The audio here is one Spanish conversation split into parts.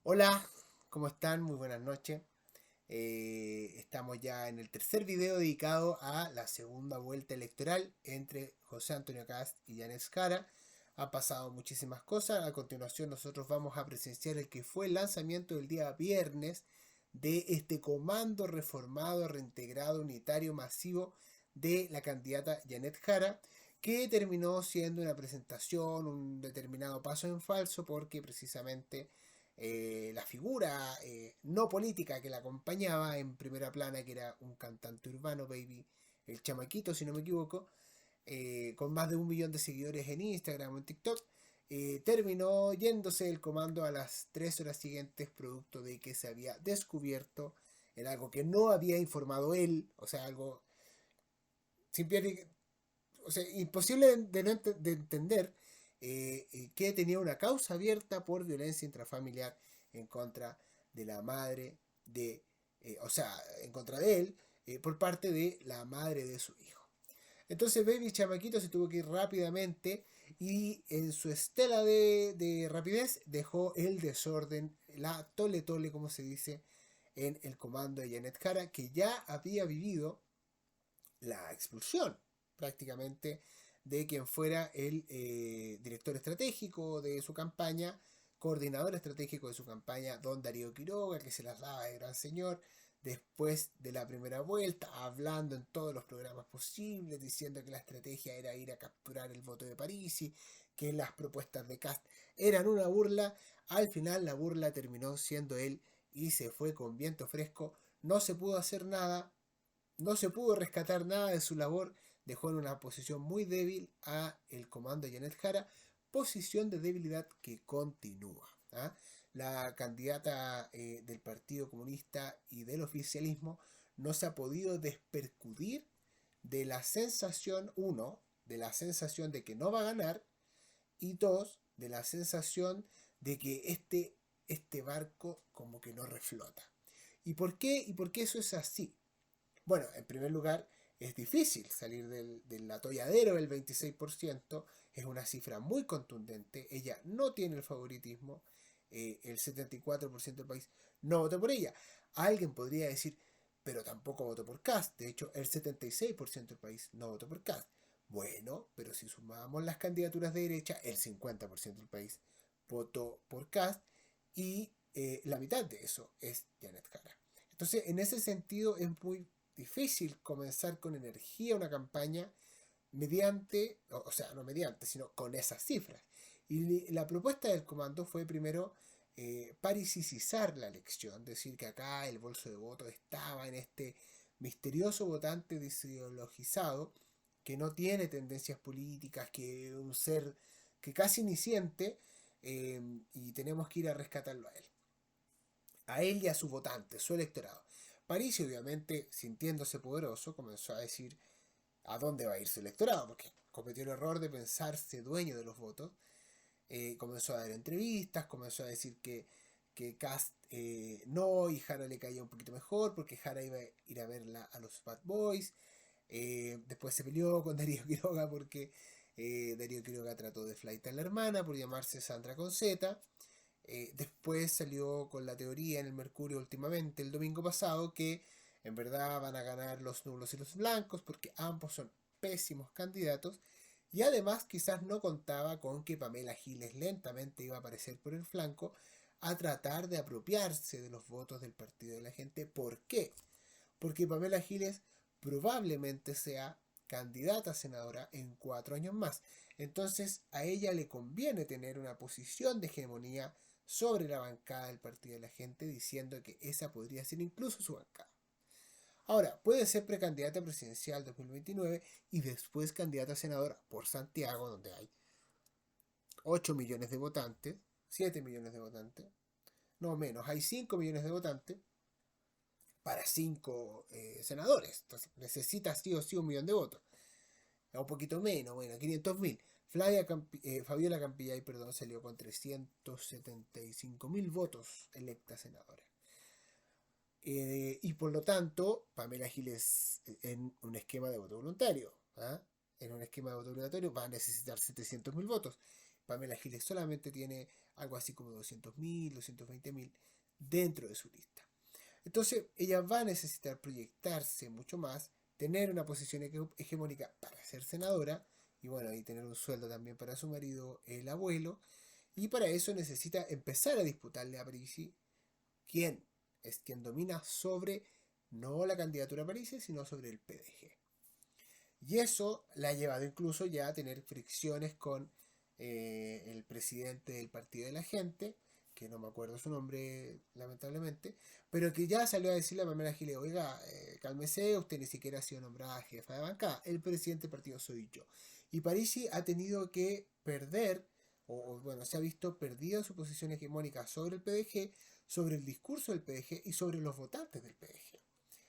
Hola, ¿cómo están? Muy buenas noches. Estamos ya en el tercer video dedicado a la segunda vuelta electoral entre José Antonio Cast y Yanes Jara. Ha pasado muchísimas cosas. A continuación nosotros vamos a presenciar el que fue el lanzamiento del día viernes de este comando reformado, reintegrado, unitario, masivo de la candidata Janet Jara, que terminó siendo una presentación, un determinado paso en falso, porque precisamente la figura no política que la acompañaba en primera plana, que era un cantante urbano, Baby, el chamaquito, si no me equivoco, con más de 1 millón de seguidores en Instagram o en TikTok, terminó yéndose el comando a las 3 horas siguientes, producto de que se había descubierto en algo que no había informado él, o sea, algo simple, o sea, imposible de, no de entender, que tenía una causa abierta por violencia intrafamiliar en contra de la madre de, o sea, en contra de él, por parte de la madre de su hijo. Entonces Baby Chamaquito se tuvo que ir rápidamente y en su estela de rapidez dejó el desorden, la tole tole como se dice en el comando de Janet Jara, que ya había vivido la expulsión prácticamente de quien fuera el director estratégico de su campaña, coordinador estratégico de su campaña, don Darío Quiroga, que se las daba de gran señor, después de la primera vuelta, hablando en todos los programas posibles, diciendo que la estrategia era ir a capturar el voto de Parisi, que las propuestas de Cast eran una burla. Al final la burla terminó siendo él y se fue con viento fresco. No se pudo hacer nada, no se pudo rescatar nada de su labor, dejó en una posición muy débil a el comando de Janet Jara, posición de debilidad que continúa. ¿Ah? La candidata del Partido Comunista y del oficialismo no se ha podido despercudir de la sensación, uno, de la sensación de que no va a ganar, y dos, de la sensación de que este barco como que no reflota. ¿Y por qué? ¿Y por qué eso es así? Bueno, en primer lugar, es difícil salir del atolladero del 26%, es una cifra muy contundente, ella no tiene el favoritismo, el 74% del país no votó por ella. Alguien podría decir, pero tampoco votó por Cast, de hecho el 76% del país no votó por Cast. Bueno, pero si sumamos las candidaturas de derecha, el 50% del país votó por Cast y la mitad de eso es Janet Jara. Entonces, en ese sentido es muy difícil comenzar con energía una campaña mediante, o sea, no mediante, sino con esas cifras. Y la propuesta del comando fue primero parisicizar la elección, decir que acá el bolso de voto estaba en este misterioso votante desideologizado que no tiene tendencias políticas, que un ser que casi ni siente, y tenemos que ir a rescatarlo a él y a su votante, su electorado. París, obviamente, sintiéndose poderoso, comenzó a decir a dónde va a ir su electorado, porque cometió el error de pensarse dueño de los votos. Comenzó a dar entrevistas, comenzó a decir que Cast no, y Jara le caía un poquito mejor, porque Jara iba a ir a verla a los Bad Boys. Después se peleó con Darío Quiroga porque Darío Quiroga trató de flight a la hermana por llamarse Sandra con Z. Después salió con la teoría en el Mercurio últimamente, el domingo pasado, que en verdad van a ganar los nulos y los blancos porque ambos son pésimos candidatos. Y además quizás no contaba con que Pamela Giles lentamente iba a aparecer por el flanco a tratar de apropiarse de los votos del Partido de la Gente. ¿Por qué? Porque Pamela Giles probablemente sea candidata a senadora en 4 años más. Entonces a ella le conviene tener una posición de hegemonía sobre la bancada del Partido de la Gente, diciendo que esa podría ser incluso su bancada. Ahora, puede ser precandidata presidencial 2029 y después candidata a senadora por Santiago, donde hay 8 millones de votantes, 7 millones de votantes, no menos, hay 5 millones de votantes para 5 senadores. Entonces necesita sí o sí 1 millón de votos. Un poquito menos, bueno, 500.000. Fabiola Campillay, perdón, salió con 375.000 votos electa senadora. Y por lo tanto, Pamela Giles en un esquema de voto voluntario, ¿ah? En un esquema de voto obligatorio va a necesitar 700.000 votos. Pamela Giles solamente tiene algo así como 200.000, 220.000 dentro de su lista. Entonces ella va a necesitar proyectarse mucho más, tener una posición hegemónica para ser senadora y bueno, y tener un sueldo también para su marido, el abuelo, y para eso necesita empezar a disputarle a Parisi quién es quien domina sobre no la candidatura a Parisi, sino sobre el PDG. Y eso la ha llevado incluso ya a tener fricciones con el presidente del Partido de la Gente, que no me acuerdo su nombre lamentablemente, pero que ya salió a decirle a Pamela Giles, oiga, cálmese, usted ni siquiera ha sido nombrada jefa de bancada, el presidente del partido soy yo. Y Parisi ha tenido que perder, o bueno, se ha visto perdida su posición hegemónica sobre el PDG, sobre el discurso del PDG y sobre los votantes del PDG.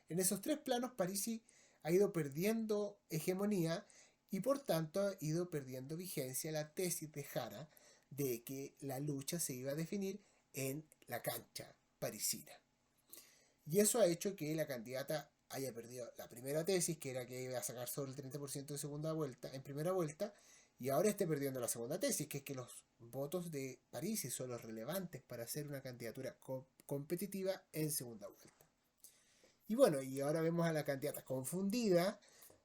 En esos tres planos Parisi ha ido perdiendo hegemonía y por tanto ha ido perdiendo vigencia la tesis de Jara de que la lucha se iba a definir en la cancha parisina. Y eso ha hecho que la candidata haya perdido la primera tesis, que era que iba a sacar solo el 30% de segunda vuelta, en primera vuelta, y ahora esté perdiendo la segunda tesis, que es que los votos de Parisi son los relevantes para hacer una candidatura competitiva en segunda vuelta. Y bueno, y ahora vemos a la candidata confundida,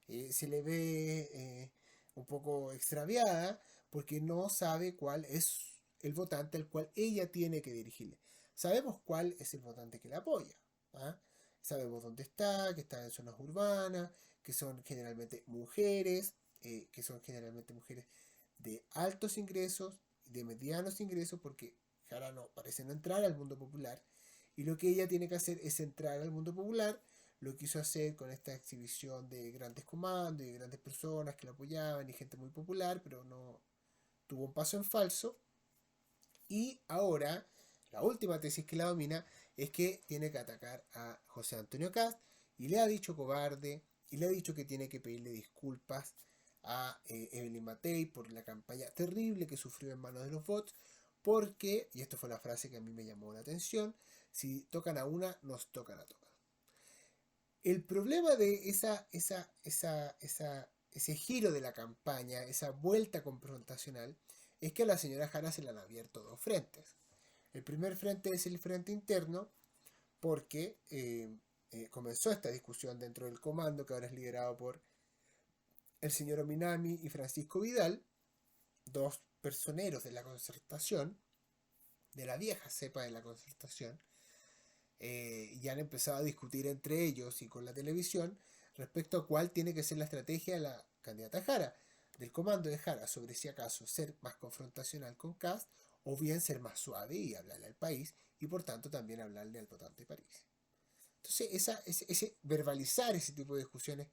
se le ve un poco extraviada, porque no sabe cuál es el votante al cual ella tiene que dirigirle. Sabemos cuál es el votante que la apoya. ¿Ah? Sabemos dónde está, que está en zonas urbanas, que son generalmente mujeres, de altos ingresos, de medianos ingresos, porque Jara no parece no entrar al mundo popular, y lo que ella tiene que hacer es entrar al mundo popular. Lo quiso hacer con esta exhibición de grandes comandos y de grandes personas que la apoyaban y gente muy popular, pero no tuvo un paso en falso. Y ahora, la última tesis que la domina es que tiene que atacar a José Antonio Cast y le ha dicho cobarde y le ha dicho que tiene que pedirle disculpas a Evelyn Matei por la campaña terrible que sufrió en manos de los bots, porque, y esto fue la frase que a mí me llamó la atención, si tocan a una, nos tocan a todas. El problema de ese giro de la campaña, esa vuelta confrontacional, es que a la señora Jara se le han abierto dos frentes. El primer frente es el frente interno, porque comenzó esta discusión dentro del comando, que ahora es liderado por el señor Ominami y Francisco Vidal, dos personeros de la concertación, de la vieja cepa de la concertación, y han empezado a discutir entre ellos y con la televisión respecto a cuál tiene que ser la estrategia de la candidata Jara, del comando de Jara, sobre si acaso ser más confrontacional con Kast o bien ser más suave y hablarle al país y por tanto también hablarle al votante de París. Entonces ese verbalizar ese tipo de discusiones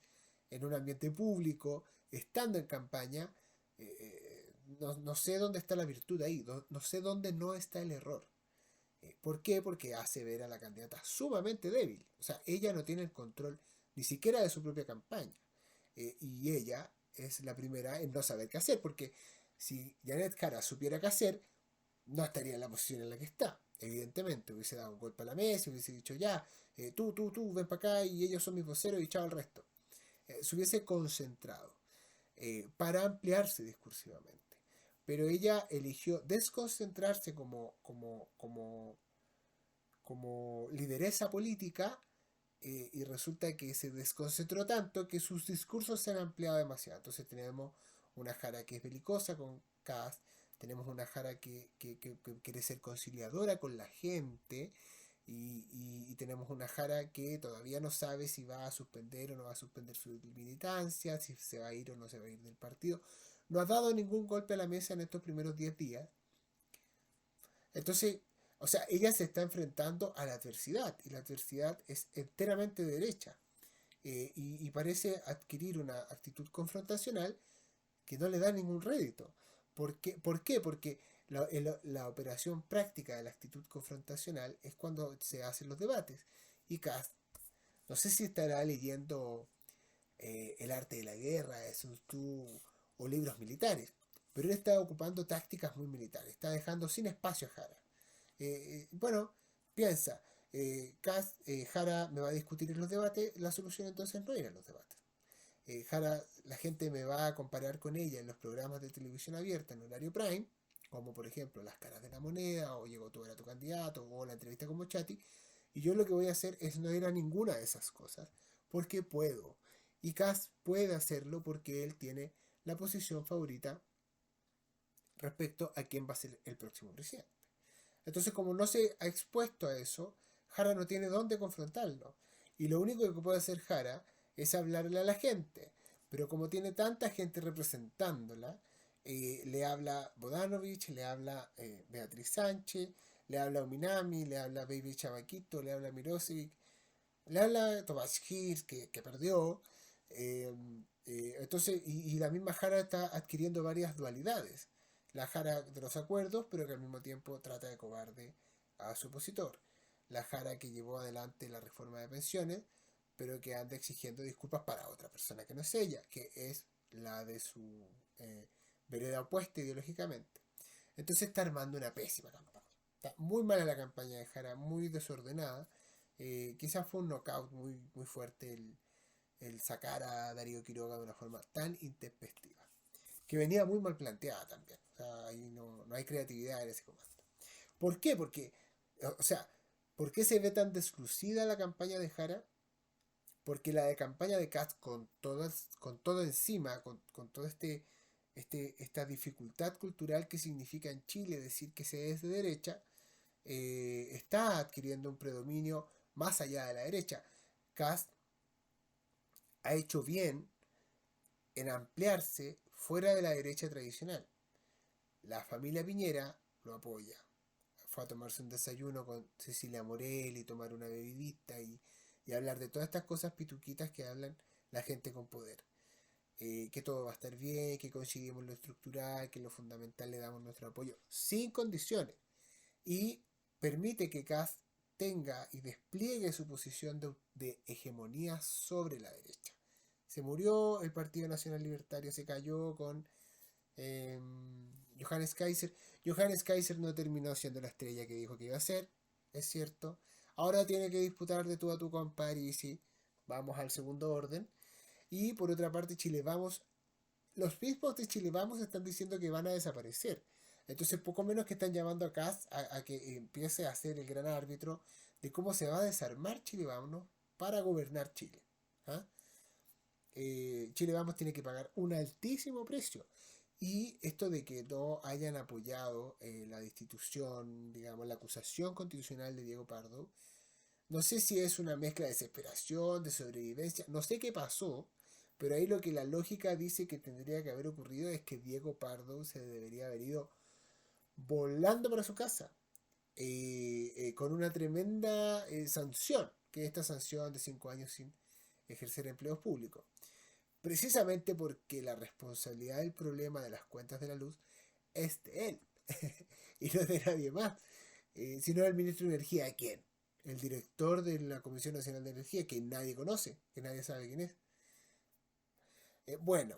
en un ambiente público, estando en campaña, no sé dónde está la virtud ahí, no sé dónde no está el error. ¿Por qué? Porque hace ver a la candidata sumamente débil. O sea, ella no tiene el control ni siquiera de su propia campaña. Y ella es la primera en no saber qué hacer, porque si Janet Jara supiera qué hacer, no estaría en la posición en la que está. Evidentemente, hubiese dado un golpe a la mesa, hubiese dicho ya, tú, ven para acá y ellos son mis voceros y chao al resto. Se hubiese concentrado para ampliarse discursivamente. Pero ella eligió desconcentrarse como lideresa política y resulta que se desconcentró tanto que sus discursos se han ampliado demasiado. Entonces tenemos una Jara que es belicosa con Kast, tenemos una Jara que quiere ser conciliadora con la gente y tenemos una Jara que todavía no sabe si va a suspender o no va a suspender su militancia, si se va a ir o no se va a ir del partido. No ha dado ningún golpe a la mesa en estos primeros 10 días. Entonces, o sea, ella se está enfrentando a la adversidad y la adversidad es enteramente derecha y parece adquirir una actitud confrontacional que no le da ningún rédito. ¿Por qué? Porque la operación práctica de la actitud confrontacional es cuando se hacen los debates. Y Kast, no sé si estará leyendo El arte de la guerra, Sun Tzu o libros militares, pero él está ocupando tácticas muy militares, está dejando sin espacio a Jara. Bueno, piensa, Jara me va a discutir en los debates, la solución entonces no ir a los debates. Jara, la gente me va a comparar con ella en los programas de televisión abierta en horario prime, como por ejemplo las caras de la moneda, o llegó tú a ver a tu candidato, o la entrevista con Mochati, y yo lo que voy a hacer es no ir a ninguna de esas cosas, porque puedo. Y Kast puede hacerlo porque él tiene la posición favorita respecto a quién va a ser el próximo presidente. Entonces, como no se ha expuesto a eso, Jara no tiene dónde confrontarlo. Y lo único que puede hacer Jara es hablarle a la gente. Pero como tiene tanta gente representándola, le habla Bodanovich, le habla Beatriz Sánchez, le habla Ominami, le habla Baby Chavaquito, le habla Mirosevic, le habla Tomás Hirsch, que perdió. eh, entonces, y la misma Jara está adquiriendo varias dualidades. La Jara de los acuerdos, pero que al mismo tiempo trata de cobarde a su opositor. La Jara que llevó adelante la reforma de pensiones, pero que anda exigiendo disculpas para otra persona que no es ella, que es la de su vereda opuesta ideológicamente. Entonces está armando una pésima campaña. Está muy mala la campaña de Jara, muy desordenada. Quizás fue un knockout muy fuerte el sacar a Darío Quiroga de una forma tan intempestiva. Que venía muy mal planteada también. O sea, ahí no hay creatividad en ese comando. ¿Por qué? Porque, o sea, ¿por qué se ve tan deslucida la campaña de Jara? Porque la de campaña de Katz con todo encima, con todo esta dificultad cultural que significa en Chile decir que se es de derecha, está adquiriendo un predominio más allá de la derecha. Cast ha hecho bien en ampliarse fuera de la derecha tradicional. La familia Piñera lo apoya. Fue a tomarse un desayuno con Cecilia Morel y tomar una bebidita y hablar de todas estas cosas pituquitas que hablan la gente con poder. Que todo va a estar bien, que coincidimos en lo estructural, que en lo fundamental le damos nuestro apoyo, sin condiciones. Y permite que Kass tenga y despliegue su posición de hegemonía sobre la derecha. Se murió el Partido Nacional Libertario, se cayó con eh, Johannes Kaiser. Johannes Kaiser no terminó siendo la estrella que dijo que iba a ser, es cierto. Ahora tiene que disputar de tú a tú con Parisi. Vamos al segundo orden. Y por otra parte, Chile Vamos. Los mismos de Chile Vamos están diciendo que van a desaparecer. Entonces, poco menos que están llamando a Kass a que empiece a ser el gran árbitro de cómo se va a desarmar Chile Vamos para gobernar Chile. ¿Ah? Chile Vamos tiene que pagar un altísimo precio. Y esto de que no hayan apoyado la destitución, digamos, la acusación constitucional de Diego Pardo, no sé si es una mezcla de desesperación, de sobrevivencia, no sé qué pasó, pero ahí lo que la lógica dice que tendría que haber ocurrido es que Diego Pardo se debería haber ido volando para su casa, con una tremenda sanción, que es esta sanción de 5 años sin ejercer empleos públicos. Precisamente porque la responsabilidad del problema de las cuentas de la luz es de él y no de nadie más, sino del ministro de Energía. ¿Quién? El director de la Comisión Nacional de Energía, que nadie conoce, que nadie sabe quién es. Bueno,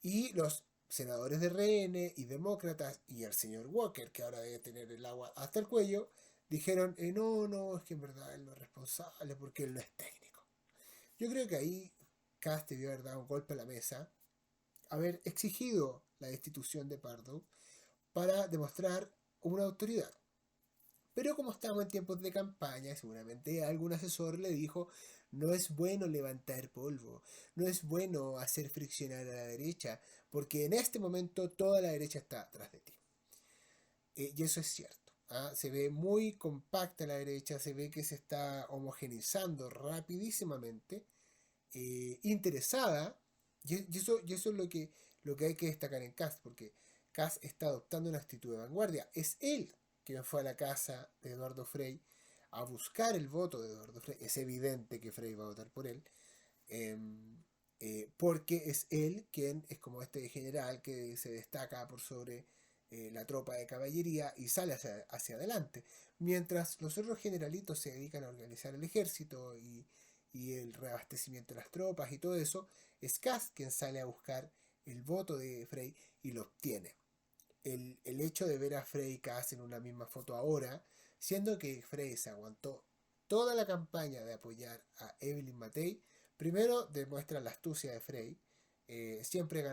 y los senadores de RN y demócratas y el señor Walker, que ahora debe tener el agua hasta el cuello, dijeron, no, es que en verdad él no es responsable porque él no es técnico. Yo creo que ahí Cast debió haber dado un golpe a la mesa, haber exigido la destitución de Pardo para demostrar una autoridad. Pero como estamos en tiempos de campaña, seguramente algún asesor le dijo, no es bueno levantar polvo, no es bueno hacer friccionar a la derecha, porque en este momento toda la derecha está atrás de ti. Y eso es cierto. ¿Ah? Se ve muy compacta la derecha, se ve que se está homogenizando rapidísimamente, interesada, y eso es lo que hay que destacar en Kass, porque Kass está adoptando una actitud de vanguardia. Es él quien fue a la casa de Eduardo Frei a buscar el voto de Eduardo Frei. Es evidente que Frei va a votar por él, eh, porque es él quien es como este general que se destaca por sobre la tropa de caballería y sale hacia adelante, mientras los otros generalitos se dedican a organizar el ejército y el reabastecimiento de las tropas y todo eso. Es Kass quien sale a buscar el voto de Frey y lo obtiene. El hecho de ver a Frey y Kass en una misma foto ahora, siendo que Frey se aguantó toda la campaña de apoyar a Evelyn Matei, primero demuestra la astucia de Frey, siempre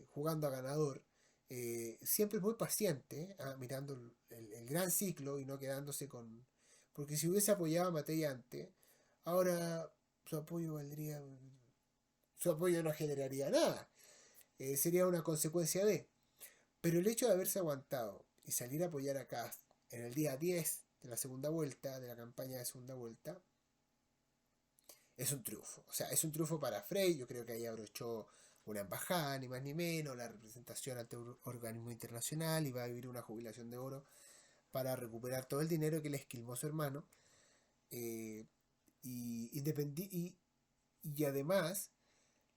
jugando a ganador, siempre muy paciente, mirando el gran ciclo y no quedándose con... Porque si hubiese apoyado a Matei antes, ahora su apoyo valdría... Su apoyo no generaría nada. Sería una consecuencia de... Pero el hecho de haberse aguantado y salir a apoyar a Kast en el día 10 de la segunda vuelta, de la campaña de segunda vuelta, es un triunfo. O sea, es un triunfo para Frey. Yo creo que ahí abrochó una embajada, ni más ni menos, la representación ante un organismo internacional y va a vivir una jubilación de oro para recuperar todo el dinero que le esquilmó su hermano. Eh, y además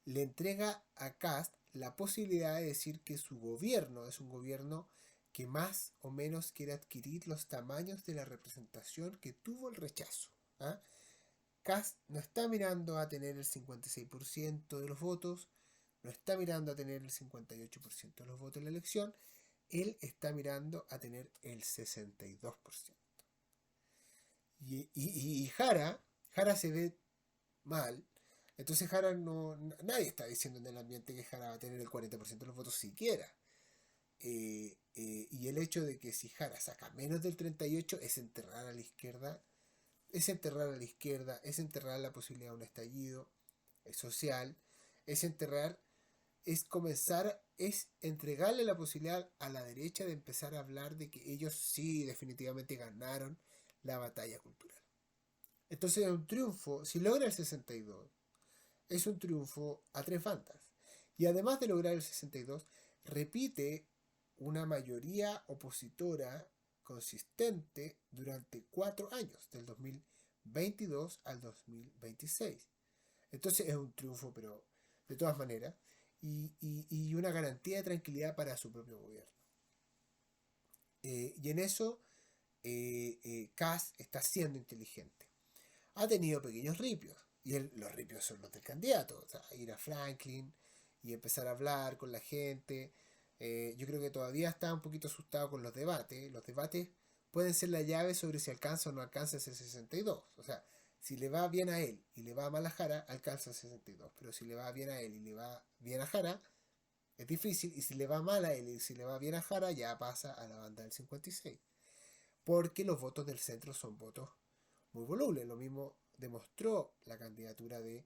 le entrega a Kast la posibilidad de decir que su gobierno es un gobierno que más o menos quiere adquirir los tamaños de la representación que tuvo el rechazo. ¿Ah? Kast no está mirando a tener el 56% de los votos, no está mirando a tener el 58% de los votos en la elección, él está mirando a tener el 62%. Y Jara se ve mal, entonces Jara no, nadie está diciendo en el ambiente que Jara va a tener el 40% de los votos siquiera. Y el hecho de que si Jara saca menos del 38 es enterrar a la izquierda, es enterrar la posibilidad de un estallido social, es enterrar, es comenzar, es entregarle la posibilidad a la derecha de empezar a hablar de que ellos sí definitivamente ganaron la batalla cultural. Entonces es un triunfo, si logra el 62, es un triunfo a tres bandas. Y además de lograr el 62, repite una mayoría opositora consistente durante 4 años, del 2022 al 2026. Entonces es un triunfo, pero de todas maneras, y una garantía de tranquilidad para su propio gobierno. Y en eso, Kass está siendo inteligente. Ha tenido pequeños ripios, y los ripios son los del candidato, o sea, ir a Franklin y empezar a hablar con la gente. Yo creo que todavía está un poquito asustado con los debates. Los debates pueden ser la llave sobre si alcanza o no alcanza ese 62. O sea, si le va bien a él y le va mal a Jara, alcanza el 62. Pero si le va bien a él y le va bien a Jara, es difícil. Y si le va mal a él y si le va bien a Jara, ya pasa a la banda del 56. Porque los votos del centro son votos muy volubles. Lo mismo demostró la candidatura de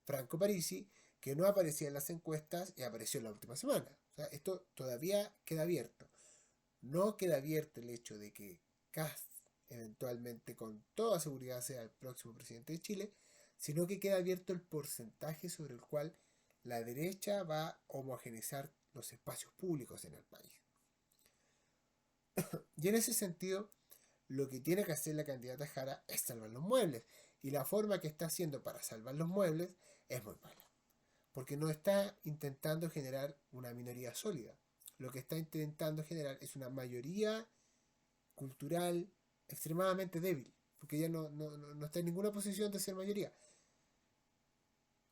Franco Parisi, que no aparecía en las encuestas y apareció en la última semana. O sea, esto todavía queda abierto. No queda abierto el hecho de que Kast eventualmente con toda seguridad sea el próximo presidente de Chile, sino que queda abierto el porcentaje sobre el cual la derecha va a homogeneizar los espacios públicos en el país. Y en ese sentido, lo que tiene que hacer la candidata Jara es salvar los muebles. Y la forma que está haciendo para salvar los muebles es muy mala. Porque no está intentando generar una minoría sólida. Lo que está intentando generar es una mayoría cultural extremadamente débil. Porque ella no está en ninguna posición de ser mayoría.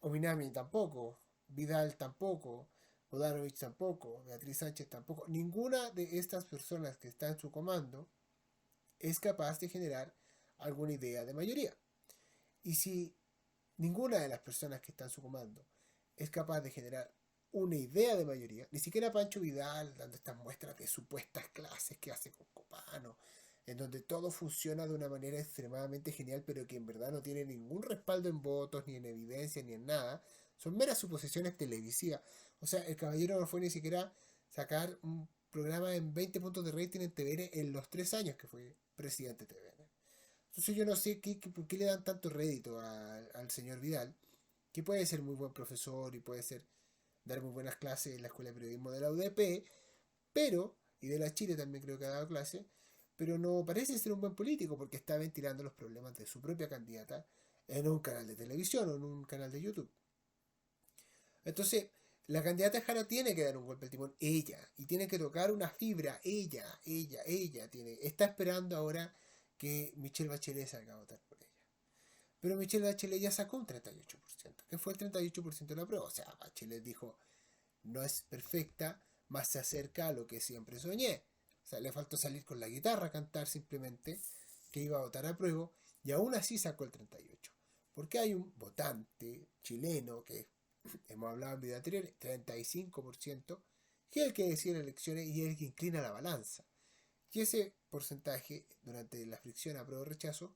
Ominami tampoco. Vidal tampoco. Bodanovich tampoco. Beatriz Sánchez tampoco. Ninguna de estas personas que está en su comando es capaz de generar alguna idea de mayoría. Y si ninguna de las personas que están en su comando es capaz de generar una idea de mayoría, ni siquiera Pancho Vidal dando estas muestras de supuestas clases que hace con Copano, en donde todo funciona de una manera extremadamente genial, pero que en verdad no tiene ningún respaldo en votos, ni en evidencia, ni en nada, son meras suposiciones televisivas. O sea, el caballero no fue ni siquiera sacar un programa en 20 puntos de rating en TVN en los 3 años que fue presidente de TVN. Entonces yo no sé por qué le dan tanto rédito al señor Vidal, que puede ser muy buen profesor y puede ser dar muy buenas clases en la Escuela de Periodismo de la UDP, pero, y de la Chile también creo que ha dado clase, pero no parece ser un buen político porque está ventilando los problemas de su propia candidata en un canal de televisión o en un canal de YouTube. Entonces, la candidata Jara tiene que dar un golpe al timón, ella, y tiene que tocar una fibra, ella está esperando ahora que Michelle Bachelet salga a votar por ella. Pero Michelle Bachelet ya sacó un 38%, que fue el 38% de la prueba. O sea, Bachelet dijo, no es perfecta, más se acerca a lo que siempre soñé. O sea, le faltó salir con la guitarra a cantar simplemente, que iba a votar a prueba, y aún así sacó el 38%. Porque hay un votante chileno, que hemos hablado en video anterior, 35%, que es el que decide las elecciones y es el que inclina la balanza. Y ese porcentaje, durante la fricción apruebo-rechazo,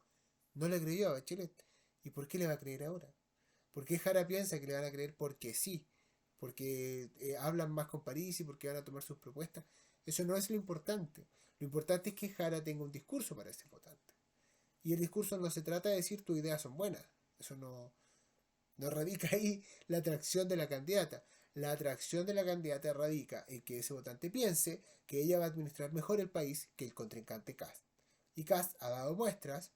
no le creyó a Bachelet. ¿Y por qué le va a creer ahora? ¿Por qué Jara piensa que le van a creer porque sí? Porque hablan más con París y porque van a tomar sus propuestas. Eso no es lo importante. Lo importante es que Jara tenga un discurso para ese votante. Y el discurso no se trata de decir tus ideas son buenas. Eso no radica ahí la atracción de la candidata. La atracción de la candidata radica en que ese votante piense que ella va a administrar mejor el país que el contrincante Kast. Y Kast ha dado muestras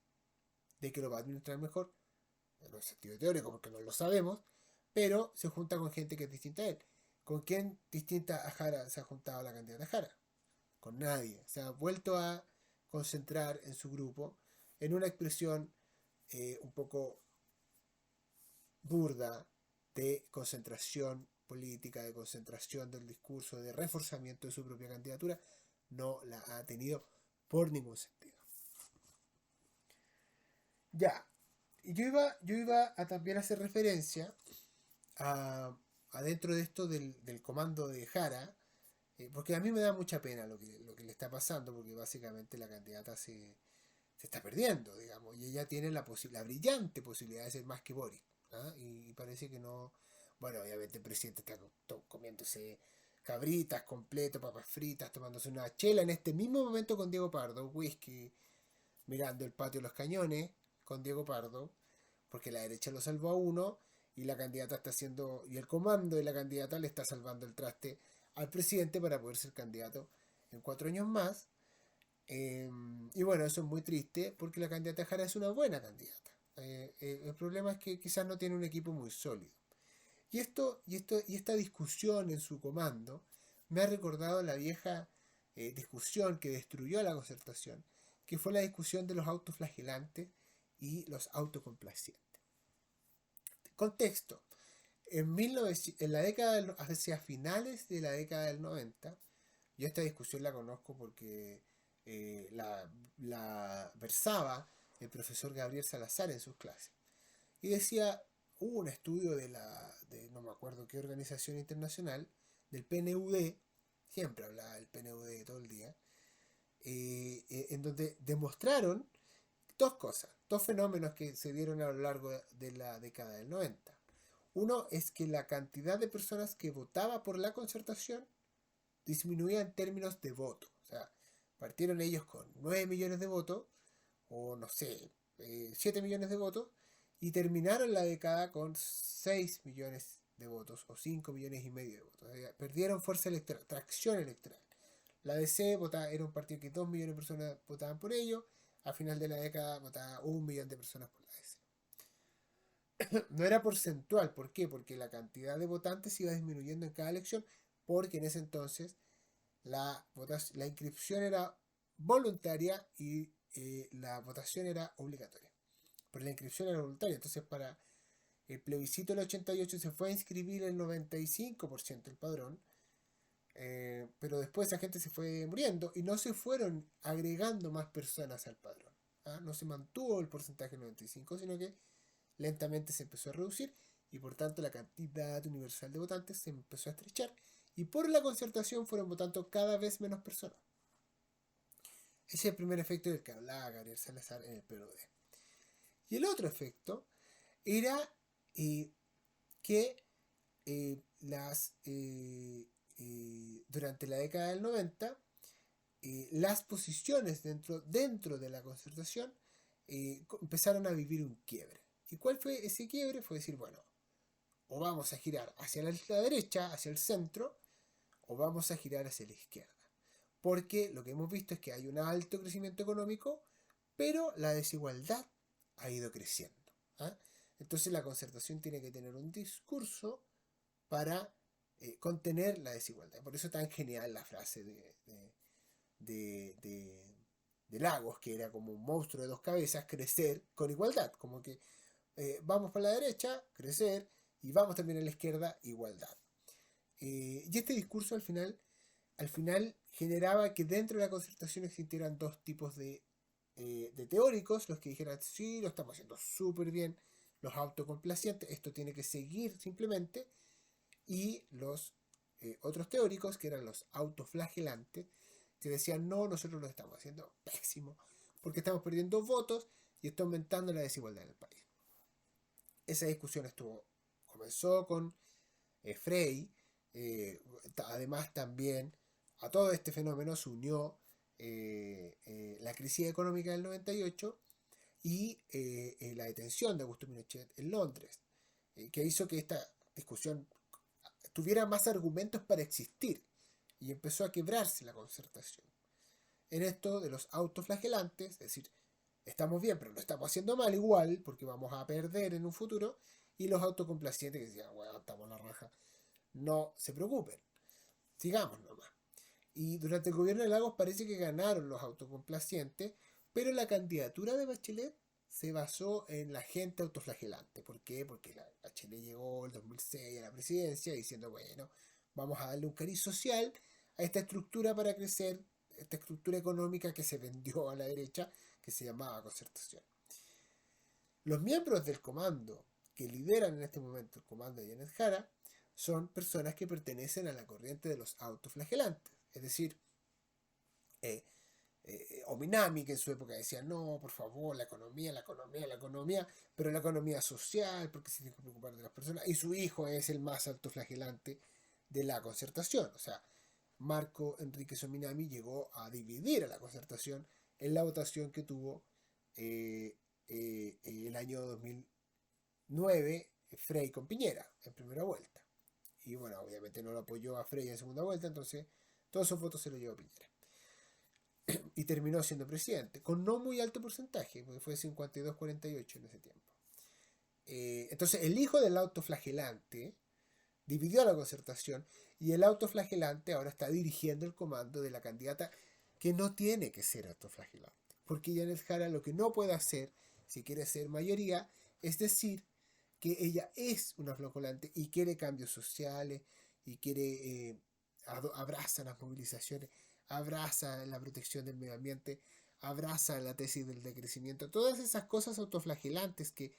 de que lo va a administrar mejor, en el sentido teórico, porque no lo sabemos, pero se junta con gente que es distinta a él. ¿Con quién distinta a Jara se ha juntado la candidata Jara? Con nadie. Se ha vuelto a concentrar en su grupo en una expresión un poco burda de concentración política, de concentración del discurso, de reforzamiento de su propia candidatura. No la ha tenido por ningún sentido. Ya, yo iba a también hacer referencia a dentro de esto del comando de Jara, porque a mí me da mucha pena lo que le está pasando, porque básicamente la candidata se está perdiendo, digamos, y ella tiene la brillante posibilidad de ser más que Boric, ¿ah? Y parece que no. Bueno, obviamente el presidente está comiéndose cabritas completo, papas fritas, tomándose una chela en este mismo momento con Diego Pardo, whisky, mirando el patio de los cañones con Diego Pardo, porque la derecha lo salvó a uno y la candidata está haciendo, y el comando de la candidata le está salvando el traste al presidente para poder ser candidato en 4 años más. Y bueno, eso es muy triste porque la candidata Jara es una buena candidata. El problema es que quizás no tiene un equipo muy sólido. Y esta discusión en su comando me ha recordado la vieja discusión que destruyó a la concertación, que fue la discusión de los autoflagelantes y los autocomplacientes. Contexto. En la década, hacia finales de la década del 90, yo esta discusión la conozco porque la versaba el profesor Gabriel Salazar en sus clases. Y decía, hubo un estudio de no me acuerdo qué organización internacional, del PNUD, siempre hablaba del PNUD todo el día, en donde demostraron dos fenómenos que se dieron a lo largo de la década del 90. Uno es que la cantidad de personas que votaba por la concertación disminuía en términos de voto. O sea, partieron ellos con 9 millones de votos, o no sé, 7 millones de votos, y terminaron la década con 6 millones de votos, o 5 millones y medio de votos. O sea, perdieron fuerza electoral, tracción electoral. La DC era un partido que 2 millones de personas votaban por ello. A final de la década votaba 1 millón de personas por la DC. No era porcentual, ¿por qué? Porque la cantidad de votantes iba disminuyendo en cada elección, porque en ese entonces la inscripción era voluntaria y la votación era obligatoria. Pero la inscripción era voluntaria, entonces para el plebiscito del 88 se fue a inscribir el 95% del padrón, pero después esa gente se fue muriendo y no se fueron agregando más personas al padrón. ¿Ah? No se mantuvo el porcentaje del 95, sino que lentamente se empezó a reducir y por tanto la cantidad universal de votantes se empezó a estrechar y por la concertación fueron votando cada vez menos personas. Ese es el primer efecto del que hablaba Gabriel Salazar en el PRD. Y el otro efecto era que durante la década del 90 las posiciones dentro de la concertación empezaron a vivir un quiebre. ¿Y cuál fue ese quiebre? Fue decir, bueno, o vamos a girar hacia la derecha, hacia el centro, o vamos a girar hacia la izquierda. Porque lo que hemos visto es que hay un alto crecimiento económico, pero la desigualdad ha ido creciendo. ¿Ah? Entonces la concertación tiene que tener un discurso para contener la desigualdad. Por eso tan genial la frase de Lagos, que era como un monstruo de dos cabezas, crecer con igualdad. Como que vamos para la derecha, crecer, y vamos también a la izquierda, igualdad. Y este discurso al final generaba que dentro de la concertación existieran dos tipos de teóricos, los que dijeran, sí, lo estamos haciendo súper bien, los autocomplacientes, esto tiene que seguir simplemente, y los otros teóricos, que eran los autoflagelantes, que decían, no, nosotros lo estamos haciendo pésimo, porque estamos perdiendo votos y está aumentando la desigualdad en el país. Esa discusión comenzó con Frey. Además también a todo este fenómeno se unió la crisis económica del 98 y la detención de Augusto Pinochet en Londres, que hizo que esta discusión tuviera más argumentos para existir y empezó a quebrarse la concertación. En esto de los autoflagelantes, es decir, estamos bien, pero lo estamos haciendo mal igual, porque vamos a perder en un futuro, y los autocomplacientes que decían, bueno, estamos la raja, no se preocupen, sigamos nomás. Y durante el gobierno de Lagos parece que ganaron los autocomplacientes, pero la candidatura de Bachelet se basó en la gente autoflagelante. ¿Por qué? Porque Bachelet llegó en 2006 a la presidencia diciendo, bueno, vamos a darle un cariz social a esta estructura para crecer, esta estructura económica que se vendió a la derecha, que se llamaba concertación. Los miembros del comando que lideran en este momento el comando de Janet Jara son personas que pertenecen a la corriente de los autoflagelantes. Es decir, Ominami, que en su época decía, no, por favor, la economía, pero la economía social, porque se tiene que preocupar de las personas. Y su hijo es el más autoflagelante de la concertación. O sea, Marco Enríquez Ominami llegó a dividir a la concertación en la votación que tuvo el año 2009 Frey con Piñera en primera vuelta. Y bueno, obviamente no lo apoyó a Frey en segunda vuelta, entonces todos esos votos se los llevó Piñera. Y terminó siendo presidente, con no muy alto porcentaje, porque fue 52-48 en ese tiempo. Entonces el hijo del autoflagelante dividió a la concertación y el autoflagelante ahora está dirigiendo el comando de la candidata que no tiene que ser autoflagelante. Porque Janet Jara lo que no puede hacer, si quiere ser mayoría, es decir que ella es una flagelante y quiere cambios sociales y quiere abraza las movilizaciones, abraza la protección del medio ambiente, abraza la tesis del decrecimiento, todas esas cosas autoflagelantes que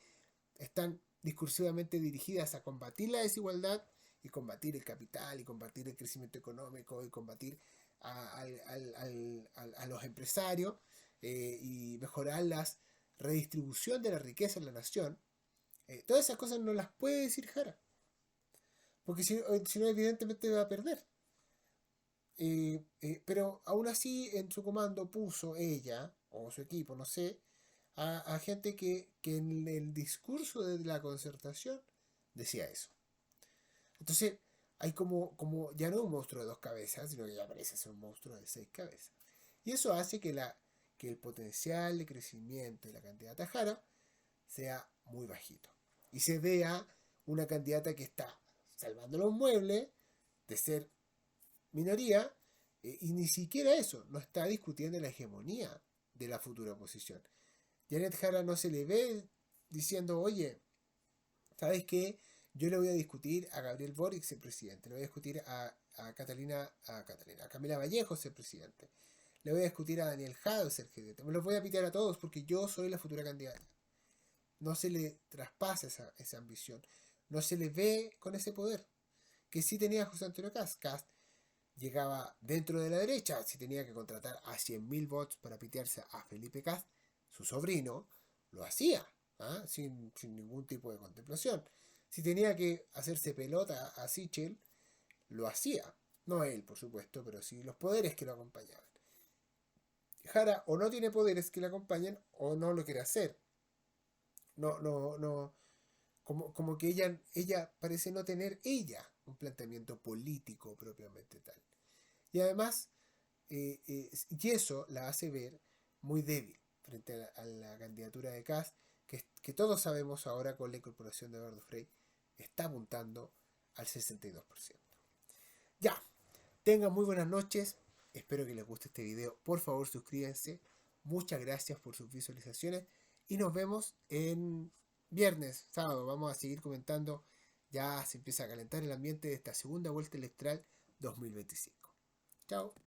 están discursivamente dirigidas a combatir la desigualdad y combatir el capital y combatir el crecimiento económico y combatir a los empresarios y mejorar la redistribución de la riqueza en la nación. Todas esas cosas no las puede decir Jara, porque si no evidentemente va a perder. Pero aún así en su comando puso ella, o su equipo, no sé, a gente que en el discurso de la concertación decía eso. Entonces hay como ya no un monstruo de 2 cabezas, sino que ya parece ser un monstruo de 6 cabezas. Y eso hace que el potencial de crecimiento de la candidata Jara sea muy bajito. Y se vea una candidata que está salvando los muebles de ser minoría, y ni siquiera eso, no está discutiendo la hegemonía de la futura oposición. Janet Jara no se le ve diciendo, oye, ¿sabes qué? Yo le voy a discutir a Gabriel Boric ser presidente, le voy a discutir a Camila Vallejo ser presidente, le voy a discutir a Daniel Jadot ser gerente, me los voy a pitear a todos porque yo soy la futura candidata. No se le traspasa esa ambición, no se le ve con ese poder que sí tenía José Antonio Kast. Kast llegaba dentro de la derecha, si tenía que contratar a 100.000 votos para pitearse a Felipe Kast, su sobrino, lo hacía, sin ningún tipo de contemplación. Si tenía que hacerse pelota a Sichel, lo hacía. No él, por supuesto, pero sí los poderes que lo acompañaban. Jara o no tiene poderes que le acompañen o no lo quiere hacer. No. Como que ella parece no tener un planteamiento político propiamente tal. Y además, y eso la hace ver muy débil frente a la candidatura de Kast, que todos sabemos ahora con la incorporación de Eduardo Frei está apuntando al 62%. Ya, tengan muy buenas noches, espero que les guste este video, por favor suscríbanse, muchas gracias por sus visualizaciones y nos vemos en viernes, sábado, vamos a seguir comentando, ya se empieza a calentar el ambiente de esta segunda vuelta electoral 2025. Chao.